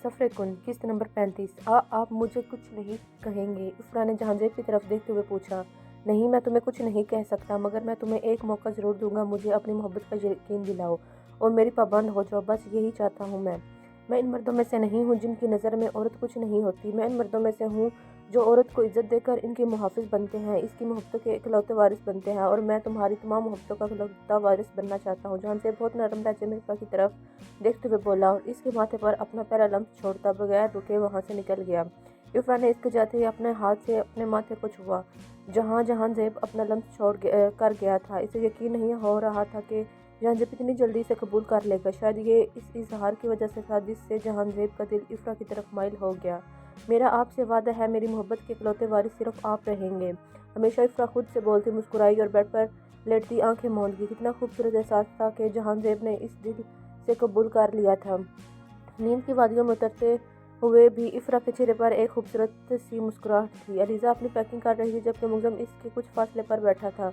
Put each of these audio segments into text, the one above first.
सफ़र कुन किस्त नंबर 35। आप मुझे कुछ नहीं कहेंगे? इफ़रा ने जहांज़ेब की तरफ देखते हुए पूछा। नहीं, मैं तुम्हें कुछ नहीं कह सकता, मगर मैं तुम्हें एक मौका ज़रूर दूंगा। मुझे अपनी मोहब्बत का यकीन दिलाओ और मेरी पाबंद हो जाओ, बस यही चाहता हूँ मैं इन मर्दों में से नहीं हूँ जिनकी नज़र में औरत कुछ नहीं होती। मैं इन मर्दों में से हूँ जो औरत को इज़्ज़त देकर इनके मुहाफ़िज़ बनते हैं, इसकी मोहब्बतों के इकलौते वारिस बनते हैं, और मैं तुम्हारी तमाम मोहब्बतों का इकलौता वारिस बनना चाहता हूँ। जहांज़ेब बहुत नरम लहजे में इफ़रा की तरफ देखते हुए बोला और इसके माथे पर अपना पहला लम्स छोड़ता बगैर रुके वहाँ से निकल गया। इफ़रा ने इसके जाते ही अपने हाथ से अपने माथे को छुआ जहाँ जहांज़ेब अपना लम्स कर गया था। इसे यकीन नहीं हो रहा था कि जहांज़ेब इतनी जल्दी से कबूल कर लेगा। शायद ये इस इजहार की वजह से था जिससे जहांज़ेब का दिल इफ़रा की तरफ माइल हो गया। मेरा आपसे वादा है, मेरी मोहब्बत के इकलौते वारिस सिर्फ आप रहेंगे हमेशा, इफ़रा खुद से बोलती मुस्कुराई और बेड पर लेटती आंखें मूंद गई। कितना खूबसूरत एहसास था कि जहांज़ेब ने इस दिल से कबूल कर लिया था। नींद की वादियों में उतरते हुए भी इफ़रा के चेहरे पर एक खूबसूरत सी मुस्कुराहट थी। अलीज़ा अपनी पैकिंग कर रही थी जबकि मुग़ज़्ज़म इसके कुछ फासले पर बैठा था।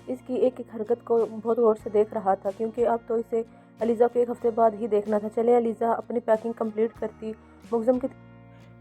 इसकी एक एक हरकत को बहुत गौर से देख रहा था क्योंकि अब तो इसे अलीज़ा को एक हफ्ते बाद ही देखना था। चले, अलीज़ा अपनी पैकिंग कंप्लीट करती मुग़ज़्ज़म की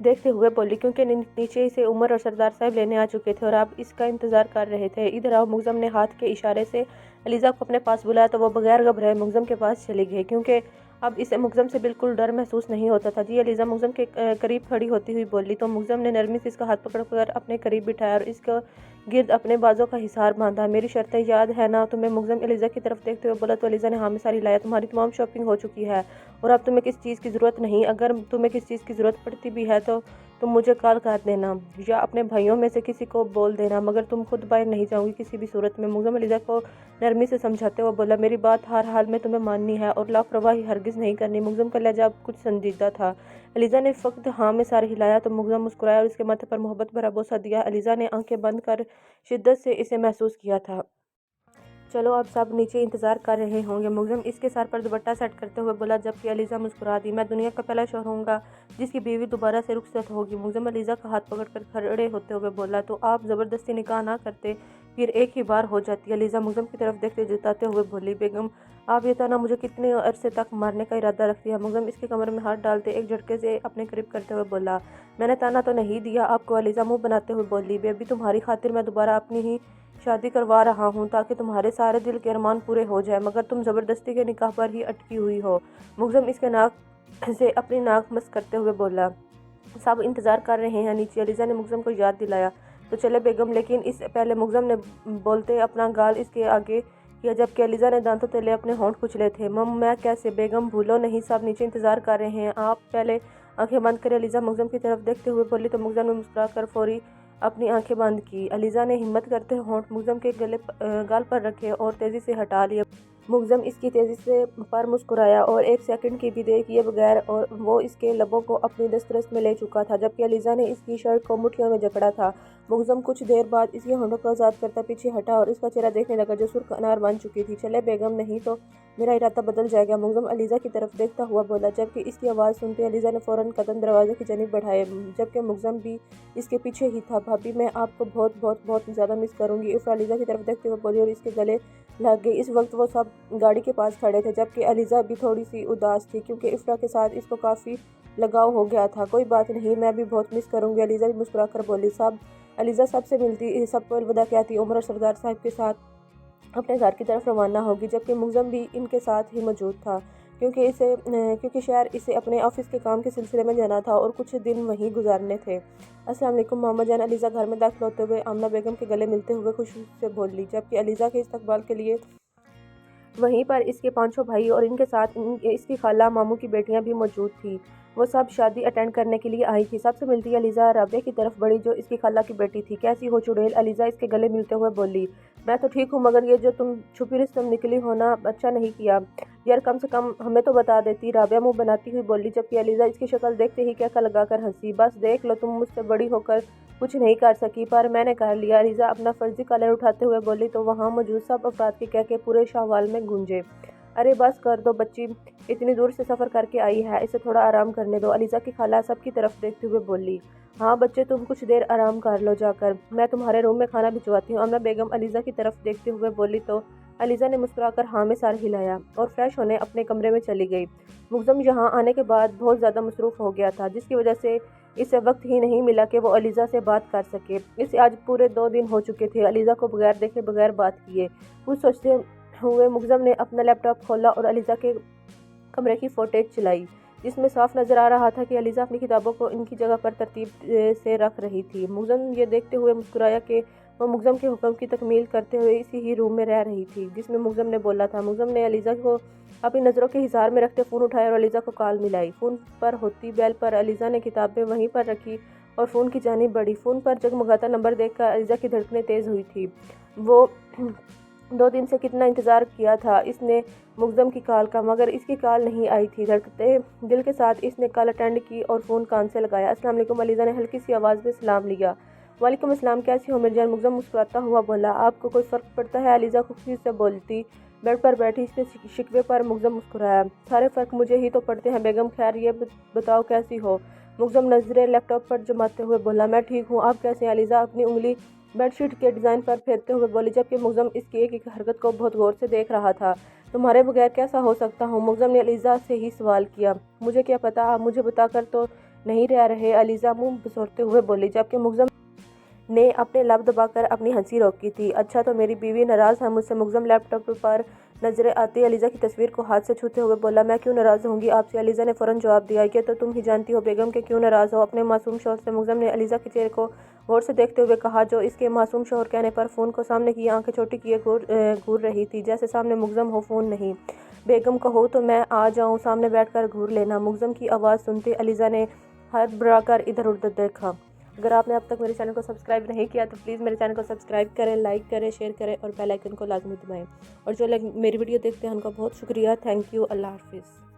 देखते हुए बोली, क्योंकि नीचे से उमर और सरदार साहब लेने आ चुके थे और अब इसका इंतज़ार कर रहे थे। इधर आओ। मुग़्ज़्ज़म ने हाथ के इशारे से अलीज़ा को अपने पास बुलाया तो वो बगैर घबराए मुग़्ज़्ज़म के पास चली गई, क्योंकि अब इसे मुग़्ज़्ज़म से बिल्कुल डर महसूस नहीं होता था। जी अलीज़ा मुग़्ज़्ज़म के करीब खड़ी होती हुई बोली तो मुग़्ज़्ज़म ने नरमी से इसका हाथ पकड़कर अपने करीब बिठाया और इसका गिर्द अपने बाजों का हिसार बांधा। मेरी शर्तें याद है ना तुम्हें? मुग़्ज़्ज़म अलीज़ा की तरफ देखते हुए बोला तो अलीज़ा ने हाँ में सारी लाया। तुम्हारी तमाम शॉपिंग हो चुकी है और अब तुम्हें किस चीज़ की ज़रूरत नहीं। अगर तुम्हें किस चीज़ की ज़रूरत पड़ती भी है तो तुम मुझे कॉल कर देना या अपने भाइयों में से किसी को बोल देना, मगर तुम खुद बाहर नहीं जाऊंगी किसी भी सूरत में। मुग़्ज़्ज़म अलीज़ा को नरमी से समझाते हुए बोला, मेरी बात हर हाल में तुम्हें माननी है और लापरवाही हरगिज़ नहीं करनी। मुग़्ज़्ज़म का लहजा अब कुछ संजीदा था। अलीज़ा ने फ़क्त हाँ में सर हिलाया तो मुग़्ज़्ज़म मुस्कुराया और इसके माथे पर मोहब्बत भरा बोसा दिया। अलीज़ा ने आंखें बंद कर शिद्दत से इसे महसूस किया था। चलो, अब सब नीचे इंतज़ार कर रहे होंगे। मुग़्ज़्ज़म इसके सर पर दुपट्टा सेट करते हुए बोला जबकि अलीज़ा मुस्कुरा दी। मैं दुनिया का पहला शौहर होऊंगा जिसकी बीवी दोबारा से रुखसत होगी। मुग़्ज़्ज़म अलीज़ा का हाथ पकड़कर खड़े होते हुए बोला, तो आप ज़बरदस्ती निकाह ना करते, फिर एक ही बार हो जाती। अलीज़ा मुग़्ज़्ज़म की तरफ देखते जताते हुए बोली, बेगम आप ये ताना मुझे कितने अरसे तक मारने का इरादा रखती है? मुग़्ज़्ज़म इसके कमर में हाथ डालते एक झटके से अपने करीब करते हुए बोला, मैंने ताना तो नहीं दिया आपको। अलीज़ा मुँह बनाते हुए बोली, बेबी तुम्हारी खातिर मैं दोबारा अपनी ही शादी करवा रहा हूँ ताकि तुम्हारे सारे दिल के अरमान पूरे हो जाए, मगर तुम ज़बरदस्ती के निकाह पर ही अटकी हुई हो। मुग़्ज़्ज़म इसके नाक से अपनी नाक मस करते हुए बोला, सब इंतज़ार कर रहे हैं नीचे। अलीज़ा ने मुग़्ज़्ज़म को याद दिलाया तो चले बेगम, लेकिन इस पहले मुग़्ज़्ज़म ने बोलते अपना गाल इसके आगे किया जबकि अलीज़ा ने दांतों तले अपने होंठ कुचले थे। मैं कैसे? बेगम भूलो नहीं, सब नीचे इंतज़ार कर रहे हैं, आप पहले आंखें बंद करें। अलीज़ा मुग़्ज़्ज़म की तरफ देखते हुए बोली तो मुग़्ज़्ज़म ने मुस्कुरा कर फौरी अपनी आंखें बंद की। अलीज़ा ने हिम्मत करते होंठ मुग़्ज़्ज़म के गाल पर रखे और तेज़ी से हटा लिए। मुग़्ज़्ज़म इसकी तेज़ी से पर मुस्कुराया और एक सेकंड की भी देर किए बगैर और वो इसके लबों को अपनी दस्तरस में ले चुका था जबकि अलीज़ा ने इसकी शर्ट को मुट्ठियों में जकड़ा था। मुग़्ज़्ज़म कुछ देर बाद इसके होंठों को आज़ाद करता पीछे हटा और इसका चेहरा देखने लगा जो सुर्ख अनार बन चुकी थी। चले बेगम, नहीं तो मेरा इरादा बदल जाएगा। मुग़्ज़्ज़म अलीज़ा की तरफ देखता हुआ बोला जबकि इसकी आवाज़ सुनते अलीज़ा ने फ़ौरन कदम दरवाजे की जानिब बढ़ाए जबकि मुग़्ज़्ज़म भी इसके पीछे ही था। भाभी मैं आपको बहुत बहुत बहुत ज़्यादा मिस करूँगी, इफ़रा अलीज़ा की तरफ देखते हुए बोली और इसके गले लग गई। इस वक्त वो सब गाड़ी के पास खड़े थे जबकि अलीज़ा भी थोड़ी सी उदास थी क्योंकि इफ़रा के साथ इसको काफ़ी लगाव हो गया था। कोई बात नहीं, मैं भी बहुत मिस करूँगी, अलीज़ा भी मुस्कुरा कर बोली। सब अलीज़ा सबसे मिलती, सबको अलविदा कहती उमर और सरदार साहब के साथ अपने घर की तरफ रवाना होगी जबकि मुग़्ज़्ज़म भी इनके साथ ही मौजूद था क्योंकि शहर इसे अपने ऑफिस के काम के सिलसिले में जाना था और कुछ दिन वहीं गुजारने थे। अस्सलाम वालेकुम मामा जान, अलीज़ा घर में दाखिल होते हुए आमना बेगम के गले मिलते हुए खुशी से बोली जबकि अलीज़ा के इस्तकबाल के लिए वहीं पर इसके पांचों भाई और इनके साथ इसकी खाला मामू की बेटियां भी मौजूद थी। वो सब शादी अटेंड करने के लिए आई थी। सबसे मिलती अलीज़ा राबिया की तरफ बढ़ी जो इसकी खाला की बेटी थी। कैसी हो चुड़ैल? अलीज़ा इसके गले मिलते हुए बोली, मैं तो ठीक हूँ, मगर ये जो तुम छुपी रिस्तम निकली हो ना, अच्छा नहीं किया यार, कम से कम हमें तो बता देती। राबिया मुंह बनाती हुई बोली जबकि अलीज़ा इसकी शक्ल देखते ही क्या लगाकर हंसी। बस देख लो, तुम मुझसे बड़ी होकर कुछ नहीं कर सकी पर मैंने कर लिया। अलीज़ा अपना फर्जी कॉलर उठाते हुए बोली तो वहाँ मौजूद सब अफराद के कह के पूरे शाहवाल में गूंजे, अरे बस कर दो, बच्ची इतनी दूर से सफ़र करके आई है, इसे थोड़ा आराम करने दो। अलीज़ा की खाला सबकी तरफ देखते हुए बोली, हाँ बच्चे तुम कुछ देर आराम कर लो जाकर, मैं तुम्हारे रूम में खाना भिजवाती हूँ। अम्ना बेगम अलीज़ा की तरफ देखते हुए बोली तो अलीज़ा ने मुस्कुराकर हाँ में सर हिलाया और फ्रेश होने अपने कमरे में चली गई। मुग्ज़म यहाँ आने के बाद बहुत ज़्यादा मसरूफ़ हो गया था, जिसकी वजह से इसे वक्त ही नहीं मिला कि वो अलीज़ा से बात कर सके। इसे आज पूरे 2 दिन हो चुके थे अलीज़ा को बगैर देखे बगैर बात किए। कुछ सोचते हुए मुग्ज़म ने अपना लैपटॉप खोला और अलीज़ा के कमरे की फुटेज चलाई, जिसमें साफ नज़र आ रहा था कि अलीज़ा अपनी किताबों को इनकी जगह पर तरतीब से रख रही थी। मुग्ज़म ये देखते हुए मुस्कुराया कि वो मुग्ज़म के हुक्म की तकमील करते हुए इसी ही रूम में रह रही थी जिसमें मुग्ज़म ने बोला था। मुग्ज़म ने अलीज़ा को अपनी नज़रों के हिसार में रखते फ़ोन उठाया और अलीज़ा को कॉल मिलाई। फ़ोन पर होती बेल पर अलीज़ा ने किताबें वहीं पर रखी और फ़ोन की जानिब बढ़ी। फ़ोन पर जगमगाता नंबर देखकर अलीज़ा की धड़कनें तेज़ हुई थी। वो 2 दिन से कितना इंतज़ार किया था इसने मुग्ज़म की कॉल का, मगर इसकी कॉल नहीं आई थी। धड़कते दिल के साथ इसने कॉल अटेंड की और फ़ोन कान से लगाया। अस्सलाम वालेकुम। अलीज़ा ने हल्की सी आवाज़ में सलाम लिया। वालेकुम अस्सलाम, कैसी हो मेरी जान? मुग्ज़म मुस्कुराता हुआ बोला। आपको कोई फ़र्क पड़ता है? अलीज़ा खुशी से बोलती। बेड पर बैठी इसके शिकवे पर मुग्ज़म मुस्कुराया। सारे फ़र्क मुझे ही तो पड़ते हैं बेगम। खैर ये बताओ कैसी हो? मुग्ज़म नज़रें लैपटॉप पर जमाते हुए बोला। मैं ठीक हूँ, आप कैसे हैं? अलीज़ा अपनी उंगली बेडशीट के डिज़ाइन पर फेरते हुए बोली, जबकि मुग्ज़म इसकी एक एक हरकत को बहुत गौर से देख रहा था। तुम्हारे बगैर कैसा हो सकता हूँ? मुग्ज़म ने अलीज़ा से ही सवाल किया। मुझे क्या पता, आप मुझे बताकर तो नहीं रह रहे? अलीज़ा मुंह बसोरते हुए बोली, जबकि मुग्ज़म ने अपने लब दबाकर अपनी हंसी रोकी थी। अच्छा तो मेरी बीवी नाराज़ है मुझसे? मुग्ज़म लैपटॉप पर नजरें आती अलीज़ा की तस्वीर को हाथ से छूते हुए बोला। मैं क्यों नाराज़ होंगी आपसे? अलीज़ा ने फ़ौरन जवाब दिया। ये तो तुम ही जानती हो बेगम के क्यों नाराज़ हो अपने मासूम शौहर से। मुग्ज़म ने अलीज़ा के चेहरे को गौर से देखते हुए कहा, जो इसके मासूम शौहर कहने पर फ़ोन को सामने किए आंखें छोटी किए घूर रही थी, जैसे सामने मुग्ज़म हो फ़ोन नहीं। बेगम कहो तो मैं आ जाऊँ? सामने बैठकर घूर लेना। मुग्ज़म की आवाज़ सुनते अलीज़ा ने हड़बड़ाकर इधर उधर देखा। अगर आपने अब तक मेरे चैनल को सब्सक्राइब नहीं किया तो प्लीज़ मेरे चैनल को सब्सक्राइब करें, लाइक करें, शेयर करें और बेल आइकन को लाजमी दबाएं। और जो लोग मेरी वीडियो देखते हैं उनका बहुत शुक्रिया। Thank you. अल्लाह हाफिज़।